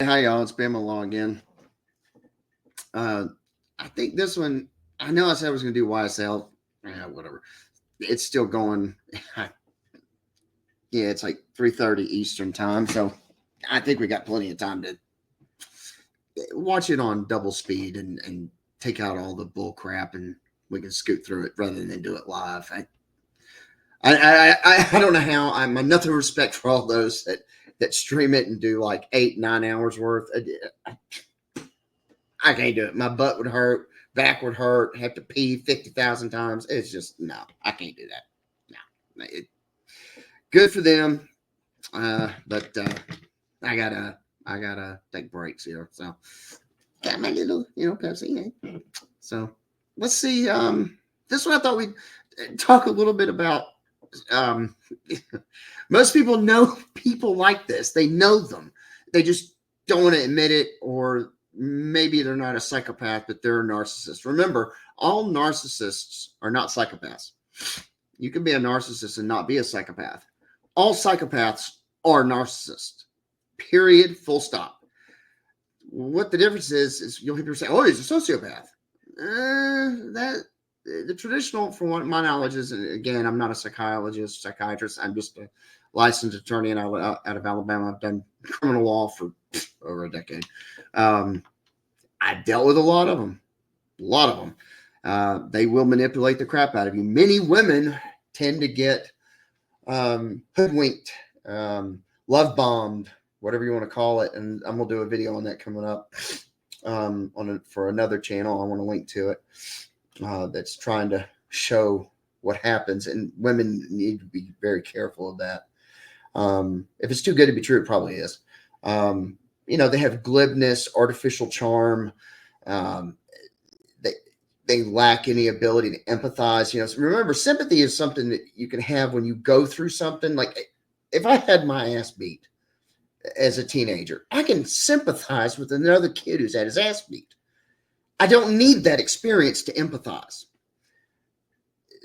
Hi y'all, it's Bama Law again. I think this one, I know I said I was going to do YSL. Whatever. It's still going. Yeah, it's like 3:30 Eastern time, so I think we got plenty of time to watch it on double speed and take out all the bull crap, and we can scoot through it rather than do it live. I don't know how. I'm nothing respect for all those that stream it and do like 8-9 hours worth. I can't do it. My butt would hurt, back would hurt, have to pee 50,000 times. It's just, no, I can't do that. No. Good for them. But I gotta take breaks here. So got my little, Pepsi. So let's see. This one I thought we'd talk a little bit about. Um, most people know people like this. They know them. They just don't want to admit it, or maybe they're not a psychopath, but they're a narcissist. Remember, all narcissists are not psychopaths. You can be a narcissist and not be a psychopath. All psychopaths are narcissists. Period. Full stop. What the difference is you'll hear people say, "Oh, he's a sociopath." That the traditional, from what my knowledge is, and again, I'm not a psychiatrist. I'm just a licensed attorney, and out of Alabama. I've done criminal law for over a decade. I dealt with a lot of them. A lot of them. They will manipulate the crap out of you. Many women tend to get hoodwinked, love bombed, whatever you want to call it. And I'm gonna do a video on that coming up for another channel. I want to link to it. That's trying to show what happens, and women need to be very careful of that. If it's too good to be true, it probably is. They have glibness, artificial charm. Um, they lack any ability to empathize. So remember, sympathy is something that you can have when you go through something. Like if I had my ass beat as a teenager, I can sympathize with another kid who's had his ass beat. I don't need that experience to empathize.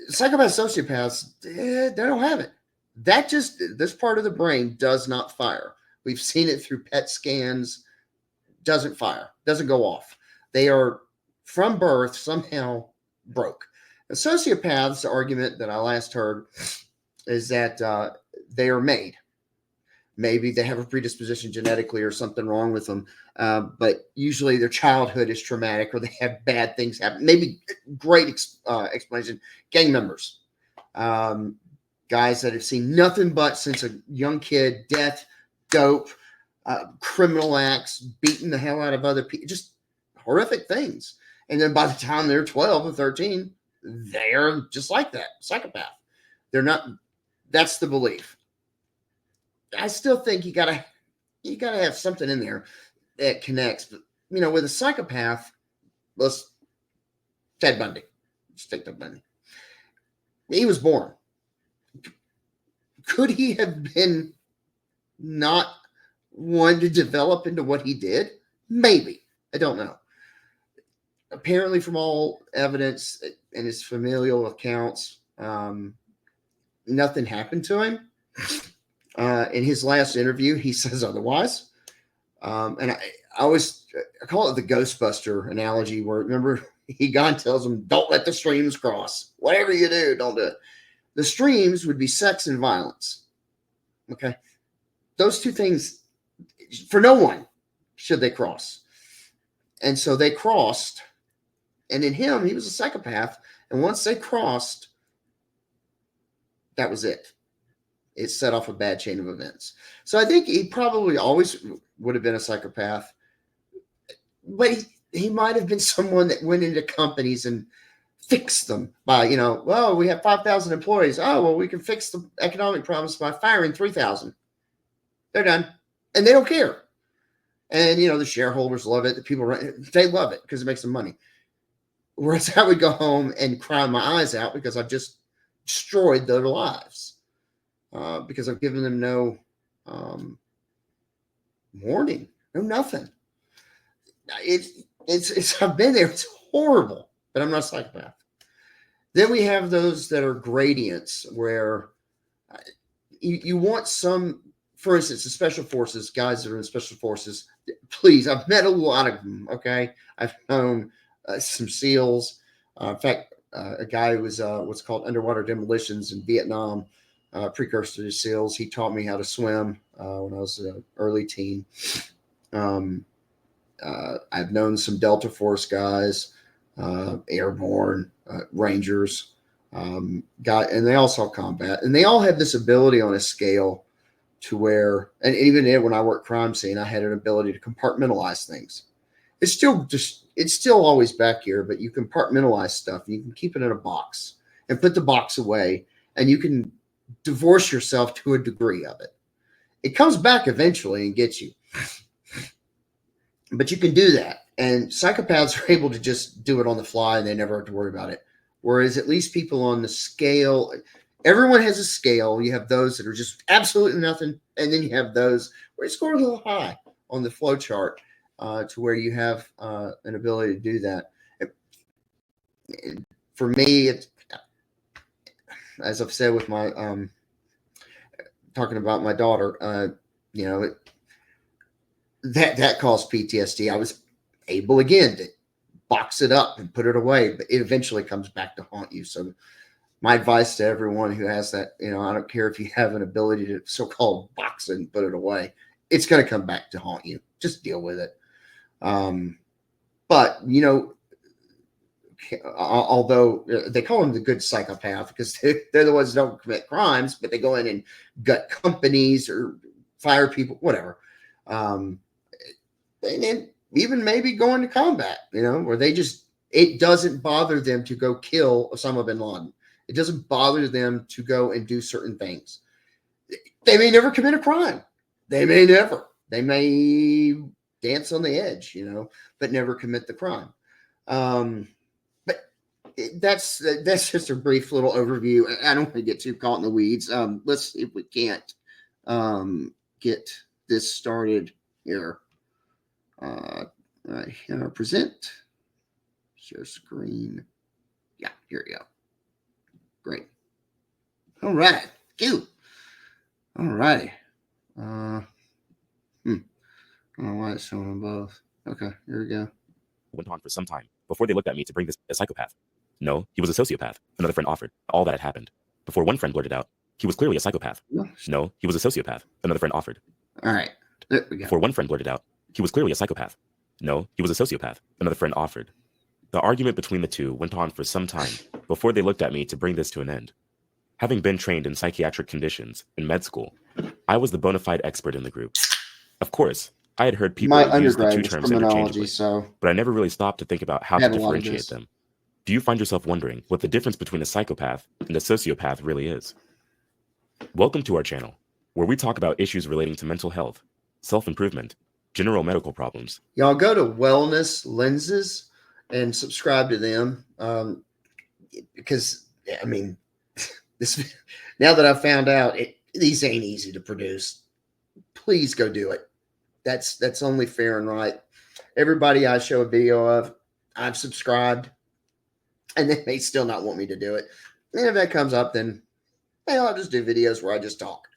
Psychopaths, sociopaths, they don't have it. This part of the brain does not fire. We've seen it through PET scans. Doesn't fire, doesn't go off. They are from birth somehow broke. The sociopaths' argument that I last heard is that they are made. Maybe they have a predisposition genetically or something wrong with them, but usually their childhood is traumatic or they have bad things happen. Maybe great explanation. Gang members, guys that have seen nothing but since a young kid, death, dope, criminal acts, beating the hell out of other people, just horrific things. And then by the time they're 12 or 13, they're just like that, psychopath. They're not. That's the belief. I still think you gotta have something in there that connects. But with a psychopath, Ted Bundy. Let's take Ted Bundy. He was born. Could he have been not one to develop into what he did? Maybe. I don't know. Apparently, from all evidence and his familial accounts, nothing happened to him. In his last interview, he says otherwise. And I call it the Ghostbuster analogy, where remember Egon tells him, "Don't let the streams cross. Whatever you do, don't do it." The streams would be sex and violence. Okay, those two things for no one should they cross. And so they crossed, and in him, he was a psychopath. And once they crossed, that was it. It set off a bad chain of events. So I think he probably always would have been a psychopath, but he might have been someone that went into companies and fixed them by, well, we have 5,000 employees. Oh, well, we can fix the economic problems by firing 3,000. They're done. And they don't care. And, the shareholders love it. The people, they love it because it makes them money. Whereas I would go home and cry my eyes out because I've just destroyed their lives. Because I've given them no warning, no nothing. It's I've been there. It's horrible, but I'm not a psychopath. Then we have those that are gradients where you want some for instance, the special forces, guys that are in special forces, please, I've met a lot of them. Okay. I've known some SEALs. In fact, a guy who was what's called underwater demolitions in Vietnam, precursor to SEALs. He taught me how to swim when I was an early teen. I've known some Delta Force guys, airborne, Rangers, and they all saw combat, and they all have this ability on a scale to where, and even when I worked crime scene, I had an ability to compartmentalize things. It's still always back here, but you compartmentalize stuff. You can keep it in a box and put the box away, and you can divorce yourself to a degree of it. It comes back eventually and gets you. But you can do that. And psychopaths are able to just do it on the fly and they never have to worry about it. Whereas at least people on the scale, everyone has a scale. You have those that are just absolutely nothing. And then you have those where you score a little high on the flow chart to where you have an ability to do that. For me, it's, as I've said with my, talking about my daughter, that caused PTSD. I was able again to box it up and put it away, but it eventually comes back to haunt you. So my advice to everyone who has that, I don't care if you have an ability to so-called box it and put it away, it's going to come back to haunt you. Just deal with it. But although they call them the good psychopath because they're the ones that don't commit crimes, but they go in and gut companies or fire people, whatever. And then even maybe go into combat, where it doesn't bother them to go kill Osama bin Laden. It doesn't bother them to go and do certain things. They may never commit a crime. They may dance on the edge, but never commit the crime. But that's just a brief little overview. I don't want to get too caught in the weeds. Let's see if we can't get this started here. Right here, present, share screen. Yeah, here we go. Great. All right, cute. All righty. I don't know why it's showing them both. Okay, here we go. Went on for some time before they looked at me to bring this a psychopath. No, he was a sociopath. Another friend offered. All that had happened before one friend blurted out, he was clearly a psychopath. No, he was a sociopath. Another friend offered. All right, there we go. Before one friend blurted out, he was clearly a psychopath. No, he was a sociopath. Another friend offered. The argument between the two went on for some time before they looked at me to bring this to an end. Having been trained in psychiatric conditions in med school, I was the bona fide expert in the group. Of course, I had heard people use the two terms interchangeably, but I never really stopped to think about how to differentiate them. Do you find yourself wondering what the difference between a psychopath and a sociopath really is? Welcome to our channel, where we talk about issues relating to mental health, self-improvement, general medical problems. Y'all go to Wellness Lenses and subscribe to them because, this now that I've found out these ain't easy to produce. Please go do it. That's only fair and right. Everybody I show a video of, I've subscribed, and they may still not want me to do it. And if that comes up, then I'll just do videos where I just talk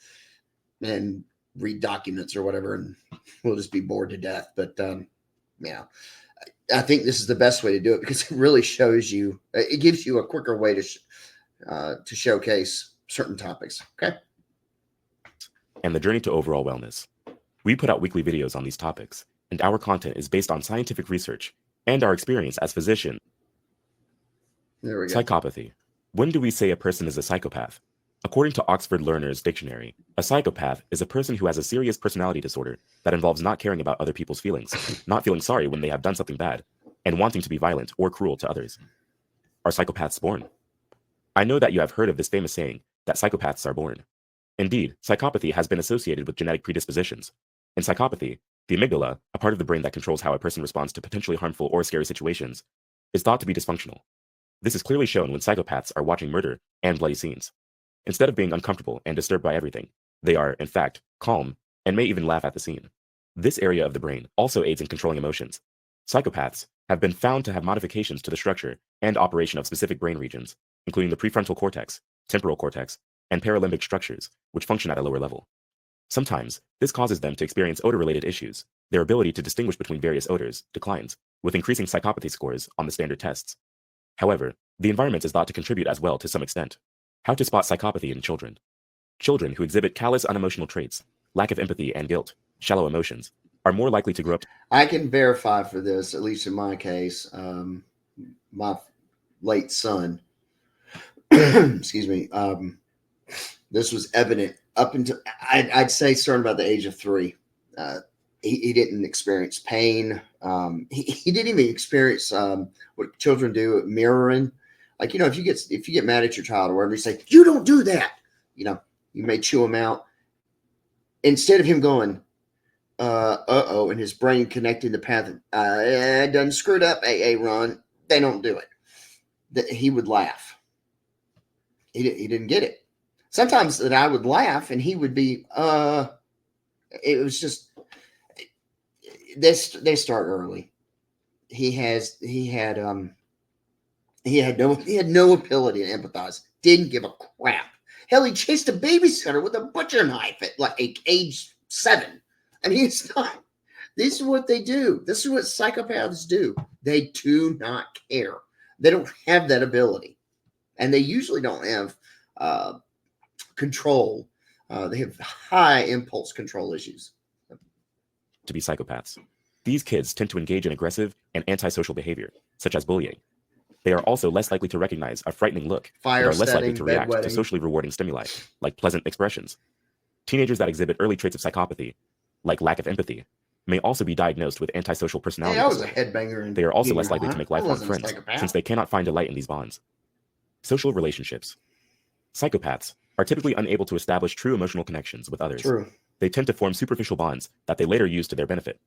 and read documents or whatever, and we'll just be bored to death. But I think this is the best way to do it because it really shows you. It gives you a quicker way to showcase certain topics. Okay. And the journey to overall wellness. We put out weekly videos on these topics, and our content is based on scientific research and our experience as physicians. There we go. Psychopathy. When do we say a person is a psychopath? According to Oxford Learner's Dictionary, a psychopath is a person who has a serious personality disorder that involves not caring about other people's feelings, not feeling sorry when they have done something bad, and wanting to be violent or cruel to others. Are psychopaths born? I know that you have heard of this famous saying that psychopaths are born. Indeed, psychopathy has been associated with genetic predispositions. In psychopathy, the amygdala, a part of the brain that controls how a person responds to potentially harmful or scary situations, is thought to be dysfunctional. This is clearly shown when psychopaths are watching murder and bloody scenes. Instead of being uncomfortable and disturbed by everything, they are, in fact, calm and may even laugh at the scene. This area of the brain also aids in controlling emotions. Psychopaths have been found to have modifications to the structure and operation of specific brain regions, including the prefrontal cortex, temporal cortex, and paralimbic structures, which function at a lower level. Sometimes, this causes them to experience odor-related issues. Their ability to distinguish between various odors declines, with increasing psychopathy scores on the standard tests. However, the environment is thought to contribute as well to some extent. How to spot psychopathy in children. Children who exhibit callous unemotional traits, lack of empathy and guilt, shallow emotions, are more likely to grow up. I can verify for this, at least in my case. My late son, excuse me, this was evident up until I'd say starting about the age of 3. He didn't experience pain. He didn't even experience what children do, mirroring. Like, if you get mad at your child or whatever, you say, "You don't do that," you may chew him out. Instead of him going, uh-oh, and his brain connecting the path, I done screwed up, Ron. They don't do it. He would laugh. He didn't get it. Sometimes that I would laugh and he would be, it was just, they start early. He had no ability to empathize. Didn't give a crap. Hell, he chased a babysitter with a butcher knife at like age 7. I mean, it's not. This is what they do. This is what psychopaths do. They do not care. They don't have that ability, and they usually don't have control. They have high impulse control issues. To be psychopaths. These kids tend to engage in aggressive and antisocial behavior, such as bullying. They are also less likely to recognize a frightening look and are less likely to react to socially rewarding stimuli, like pleasant expressions. Teenagers that exhibit early traits of psychopathy, like lack of empathy, may also be diagnosed with antisocial personality disorder. I was a headbanger. They are also less likely to make lifelong friends, since they cannot find delight in these bonds. Social relationships. Psychopaths are typically unable to establish true emotional connections with others. True. They tend to form superficial bonds that they later use to their benefit.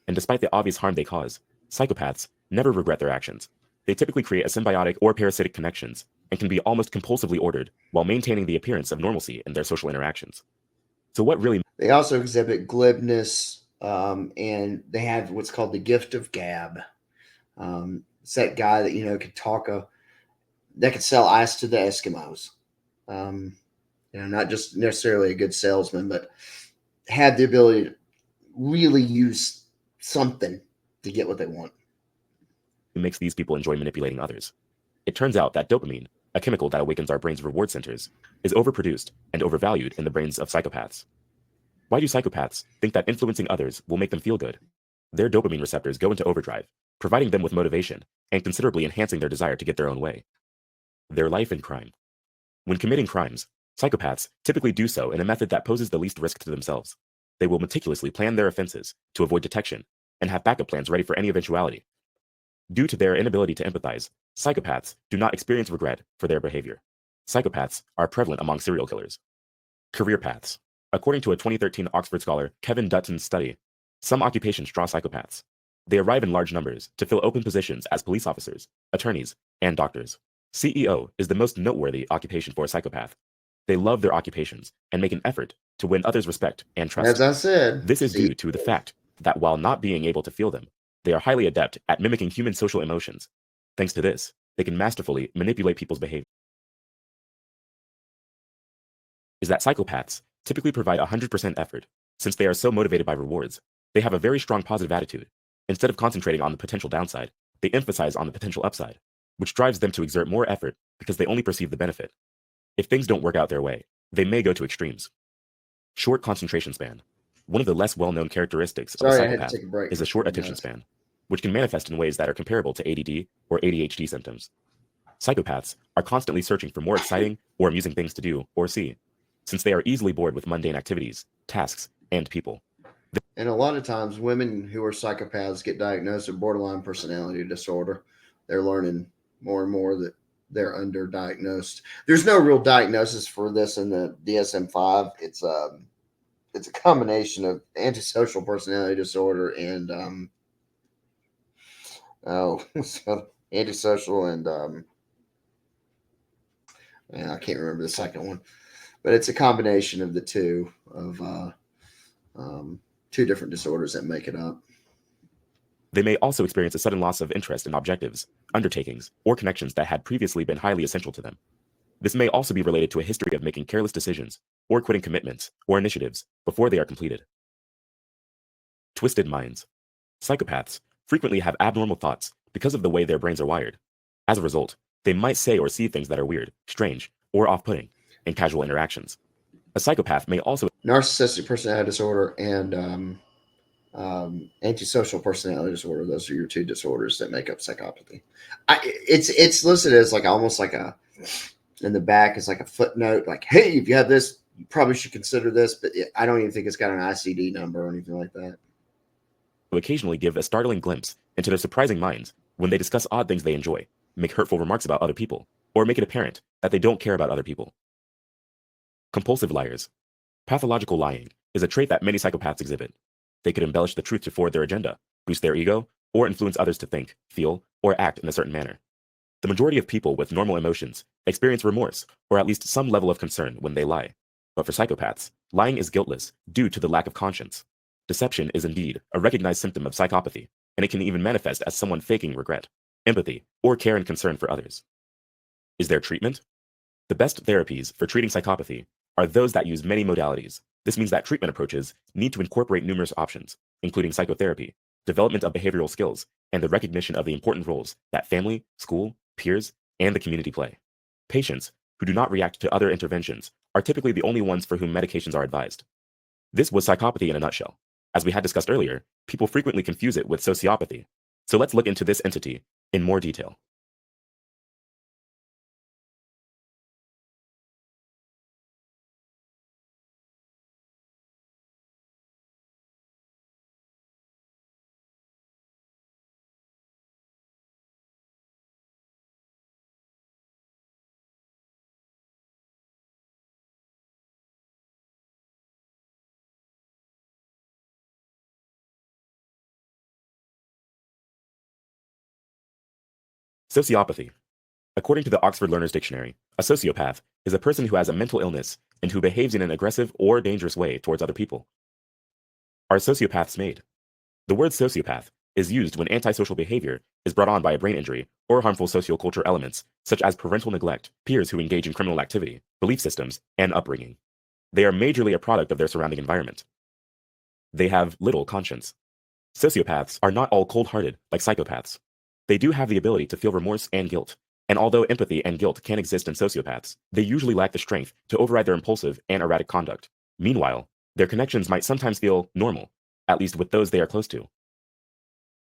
And despite the obvious harm they cause, psychopaths never regret their actions. They typically create a symbiotic or parasitic connections and can be almost compulsively ordered while maintaining the appearance of normalcy in their social interactions. So what really... They also exhibit glibness, and they have what's called the gift of gab. It's that guy that, could talk that could sell ice to the Eskimos. Not just necessarily a good salesman, but had the ability to really use something to get what they want. It makes these people enjoy manipulating others. It turns out that dopamine, a chemical that awakens our brain's reward centers, is overproduced and overvalued in the brains of psychopaths. Why do psychopaths think that influencing others will make them feel good? Their dopamine receptors go into overdrive, providing them with motivation and considerably enhancing their desire to get their own way. Their life in crime. When committing crimes, psychopaths typically do so in a method that poses the least risk to themselves. They will meticulously plan their offenses to avoid detection and have backup plans ready for any eventuality. Due to their inability to empathize, psychopaths do not experience regret for their behavior. Psychopaths are prevalent among serial killers. Career paths. According to a 2013 Oxford scholar Kevin Dutton's study, some occupations draw psychopaths. They arrive in large numbers to fill open positions as police officers, attorneys, and doctors. CEO is the most noteworthy occupation for a psychopath. They love their occupations and make an effort to win others' respect and trust. As I said, this is due to the fact that while not being able to feel them, they are highly adept at mimicking human social emotions. Thanks to this, they can masterfully manipulate people's behavior. Is that psychopaths typically provide 100% effort. Since they are so motivated by rewards, they have a very strong positive attitude. Instead of concentrating on the potential downside, they emphasize on the potential upside, which drives them to exert more effort because they only perceive the benefit. If things don't work out their way, they may go to extremes. Short concentration span. One of the less well-known characteristics of a psychopath is a short attention span, which can manifest in ways that are comparable to ADD or ADHD symptoms. Psychopaths are constantly searching for more exciting or amusing things to do or see, since they are easily bored with mundane activities, tasks, and people. And a lot of times, women who are psychopaths get diagnosed with borderline personality disorder. They're learning more and more that they're underdiagnosed. There's no real diagnosis for this in the DSM-5. It's a combination of antisocial personality disorder and antisocial and I can't remember the second one, but it's a combination of the two of two different disorders that make it up. They may also experience a sudden loss of interest in objectives, undertakings, or connections that had previously been highly essential to them. This may also be related to a history of making careless decisions or quitting commitments or initiatives before they are completed. Twisted minds. Psychopaths frequently have abnormal thoughts because of the way their brains are wired. As a result, they might say or see things that are weird, strange, or off-putting in casual interactions. A psychopath may also Narcissistic personality disorder and antisocial personality disorder. Those are your two disorders that make up psychopathy. It's listed as like almost like a in the back is like a footnote, like, hey, if you have this, you probably should consider this. But I don't even think it's got an ICD number or anything like that. occasionally give a startling glimpse into their surprising minds when they discuss odd things they enjoy, make hurtful remarks about other people, or make it apparent that they don't care about other people. Compulsive liars. Pathological lying is a trait that many psychopaths exhibit. They could embellish the truth to forward their agenda, boost their ego, or influence others to think, feel, or act in a certain manner. The majority of people with normal emotions experience remorse or at least some level of concern when they lie. But for psychopaths, lying is guiltless due to the lack of conscience. Deception is indeed a recognized symptom of psychopathy, and it can even manifest as someone faking regret, empathy, or care and concern for others. Is there treatment? The best therapies for treating psychopathy are those that use many modalities. This means that treatment approaches need to incorporate numerous options, including psychotherapy, development of behavioral skills, and the recognition of the important roles that family, school, peers, and the community play. Patients who do not react to other interventions are typically the only ones for whom medications are advised. This was psychopathy in a nutshell. As we had discussed earlier, people frequently confuse it with sociopathy. So let's look into this entity in more detail. Sociopathy. According to the Oxford Learner's Dictionary, a sociopath is a person who has a mental illness and who behaves in an aggressive or dangerous way towards other people. Are sociopaths made? The word sociopath is used when antisocial behavior is brought on by a brain injury or harmful sociocultural elements, such as parental neglect, peers who engage in criminal activity, belief systems, and upbringing. They are majorly a product of their surrounding environment. They have little conscience. Sociopaths are not all cold-hearted like psychopaths. They do have the ability to feel remorse and guilt, and although empathy and guilt can exist in sociopaths, they usually lack the strength to override their impulsive and erratic conduct. Meanwhile, their connections might sometimes feel normal, at least with those they are close to.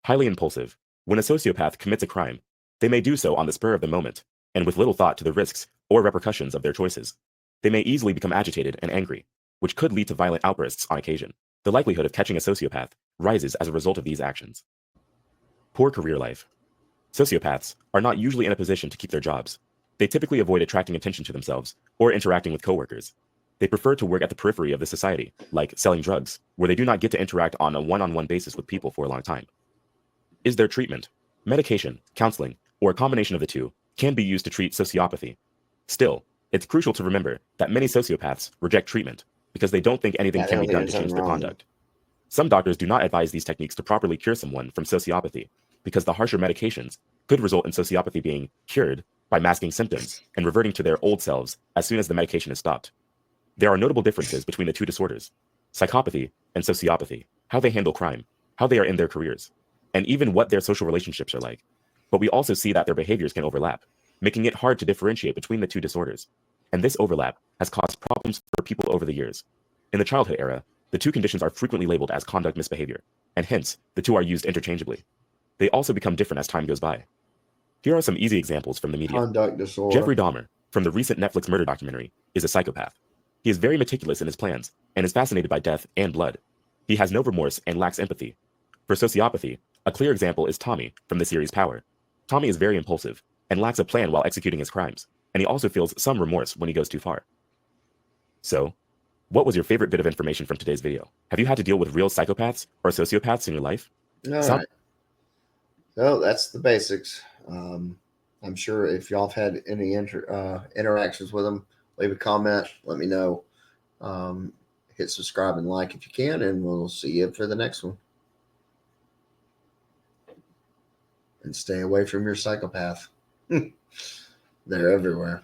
Highly impulsive. When a sociopath commits a crime, they may do so on the spur of the moment, and with little thought to the risks or repercussions of their choices. They may easily become agitated and angry, which could lead to violent outbursts on occasion. The likelihood of catching a sociopath rises as a result of these actions. Poor career life. Sociopaths are not usually in a position to keep their jobs. They typically avoid attracting attention to themselves or interacting with coworkers. They prefer to work at the periphery of the society, like selling drugs, where they do not get to interact on a one-on-one basis with people for a long time. Is there treatment? Medication, counseling, or a combination of the two can be used to treat sociopathy. Still, it's crucial to remember that many sociopaths reject treatment because they don't think anything can be done to change their conduct. Some doctors do not advise these techniques to properly cure someone from sociopathy because the harsher medications could result in sociopathy being cured by masking symptoms and reverting to their old selves as soon as the medication is stopped. There are notable differences between the two disorders, psychopathy and sociopathy, how they handle crime, how they are in their careers, and even what their social relationships are like. But we also see that their behaviors can overlap, making it hard to differentiate between the two disorders. And this overlap has caused problems for people over the years. In the childhood era, the two conditions are frequently labeled as conduct misbehavior, and hence, the two are used interchangeably. They also become different as time goes by. Here are some easy examples from the media. Conduct disorder. Jeffrey Dahmer, from the recent Netflix murder documentary, is a psychopath. He is very meticulous in his plans and is fascinated by death and blood. He has no remorse and lacks empathy. For sociopathy, a clear example is Tommy from the series Power. Tommy is very impulsive and lacks a plan while executing his crimes, and he also feels some remorse when he goes too far. So, what was your favorite bit of information from today's video? Have you had to deal with real psychopaths or sociopaths in your life? All right. So that's the basics. I'm sure if y'all have had any interactions with them, leave a comment. Let me know. Hit subscribe and like if you can, and we'll see you for the next one. And stay away from your psychopath. They're everywhere.